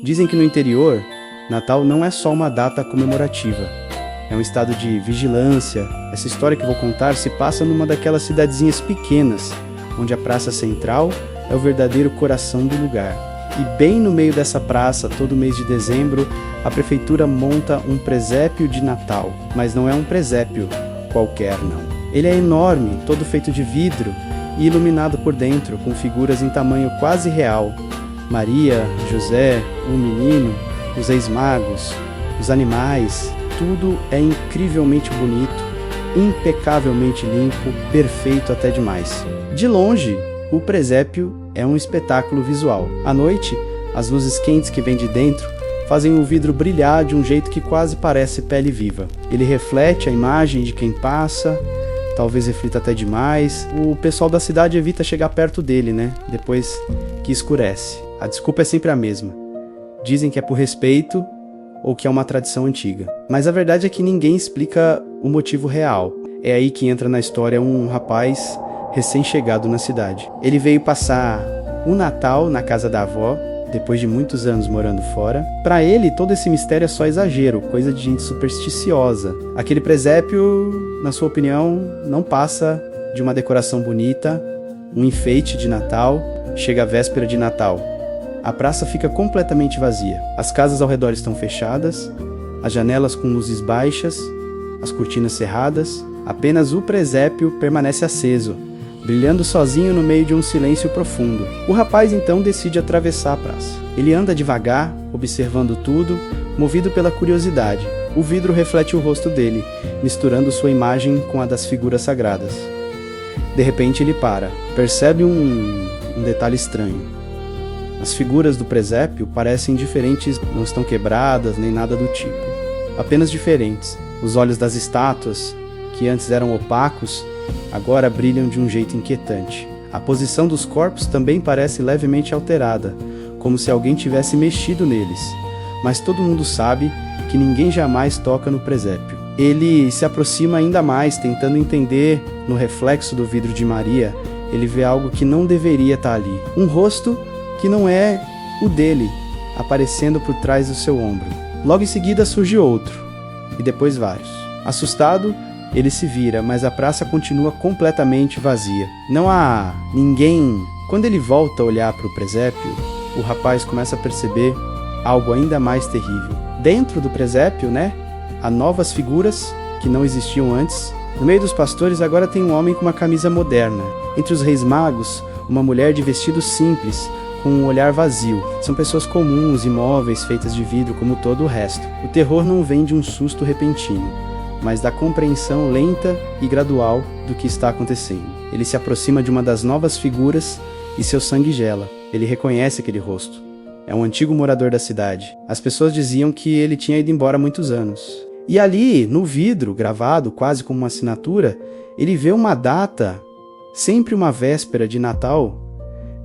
Dizem que no interior, Natal não é só uma data comemorativa. É um estado de vigilância. Essa história que vou contar se passa numa daquelas cidadezinhas pequenas, onde a praça central é o verdadeiro coração do lugar. E bem no meio dessa praça, todo mês de dezembro, a prefeitura monta um presépio de Natal. Mas não é um presépio qualquer, não. Ele é enorme, todo feito de vidro e iluminado por dentro, com figuras em tamanho quase real. Maria, José, o menino, os reis magos, os animais, tudo é incrivelmente bonito, impecavelmente limpo, perfeito até demais. De longe, o presépio é um espetáculo visual. À noite, as luzes quentes que vêm de dentro fazem o vidro brilhar de um jeito que quase parece pele viva. Ele reflete a imagem de quem passa, talvez reflita até demais. O pessoal da cidade evita chegar perto dele, né? Depois que escurece. A desculpa é sempre a mesma. Dizem que é por respeito ou que é uma tradição antiga. Mas a verdade é que ninguém explica o motivo real. É aí que entra na história um rapaz recém-chegado na cidade. Ele veio passar o Natal na casa da avó, depois de muitos anos morando fora. Para ele, todo esse mistério é só exagero, coisa de gente supersticiosa. Aquele presépio, na sua opinião, não passa de uma decoração bonita, um enfeite de Natal. Chega a véspera de Natal. A praça fica completamente vazia. As casas ao redor estão fechadas, as janelas com luzes baixas, as cortinas cerradas. Apenas o presépio permanece aceso, brilhando sozinho no meio de um silêncio profundo. O rapaz então decide atravessar a praça. Ele anda devagar, observando tudo, movido pela curiosidade. O vidro reflete o rosto dele, misturando sua imagem com a das figuras sagradas. De repente ele para, percebe um detalhe estranho. As figuras do presépio parecem diferentes, não estão quebradas nem nada do tipo, apenas diferentes. Os olhos das estátuas, que antes eram opacos, agora brilham de um jeito inquietante. A posição dos corpos também parece levemente alterada, como se alguém tivesse mexido neles. Mas todo mundo sabe que ninguém jamais toca no presépio. Ele se aproxima ainda mais, tentando entender. No reflexo do vidro de Maria, ele vê algo que não deveria estar ali. Um rosto que não é o dele, aparecendo por trás do seu ombro. Logo em seguida surge outro, e depois vários. Assustado, ele se vira, mas a praça continua completamente vazia. Não há ninguém. Quando ele volta a olhar para o presépio, o rapaz começa a perceber algo ainda mais terrível. Dentro do presépio, há novas figuras que não existiam antes. No meio dos pastores agora tem um homem com uma camisa moderna. Entre os reis magos, uma mulher de vestido simples, com um olhar vazio. São pessoas comuns, imóveis, feitas de vidro como todo o resto. O terror não vem de um susto repentino, mas da compreensão lenta e gradual do que está acontecendo. Ele se aproxima de uma das novas figuras e seu sangue gela. Ele reconhece aquele rosto. É um antigo morador da cidade. As pessoas diziam que ele tinha ido embora há muitos anos. E ali, no vidro, gravado quase como uma assinatura, ele vê uma data, sempre uma véspera de Natal,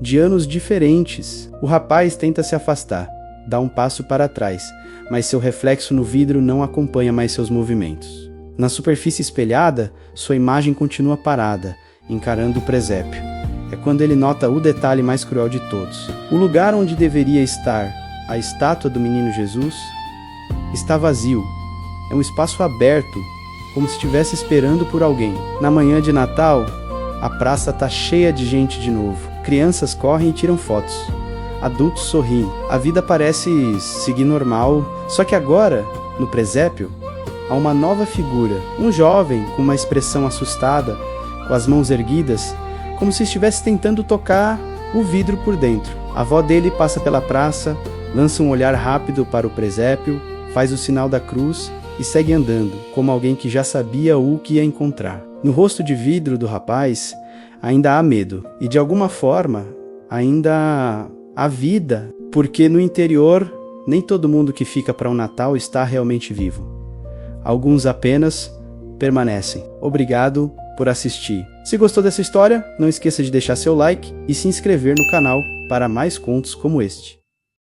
de anos diferentes. O rapaz tenta se afastar, dá um passo para trás, mas seu reflexo no vidro não acompanha mais seus movimentos. Na superfície espelhada, sua imagem continua parada, encarando o presépio. É quando ele nota o detalhe mais cruel de todos. O lugar onde deveria estar a estátua do menino Jesus está vazio. É um espaço aberto, como se estivesse esperando por alguém. Na manhã de Natal, a praça está cheia de gente de novo. Crianças correm e tiram fotos. Adultos sorriem. A vida parece seguir normal, só que agora, no presépio, há uma nova figura. Um jovem com uma expressão assustada, com as mãos erguidas, como se estivesse tentando tocar o vidro por dentro. A avó dele passa pela praça, lança um olhar rápido para o presépio, faz o sinal da cruz e segue andando, como alguém que já sabia o que ia encontrar. No rosto de vidro do rapaz, ainda há medo, e de alguma forma, ainda há vida, porque no interior, nem todo mundo que fica para um Natal está realmente vivo. Alguns apenas permanecem. Obrigado por assistir. Se gostou dessa história, não esqueça de deixar seu like e se inscrever no canal para mais contos como este.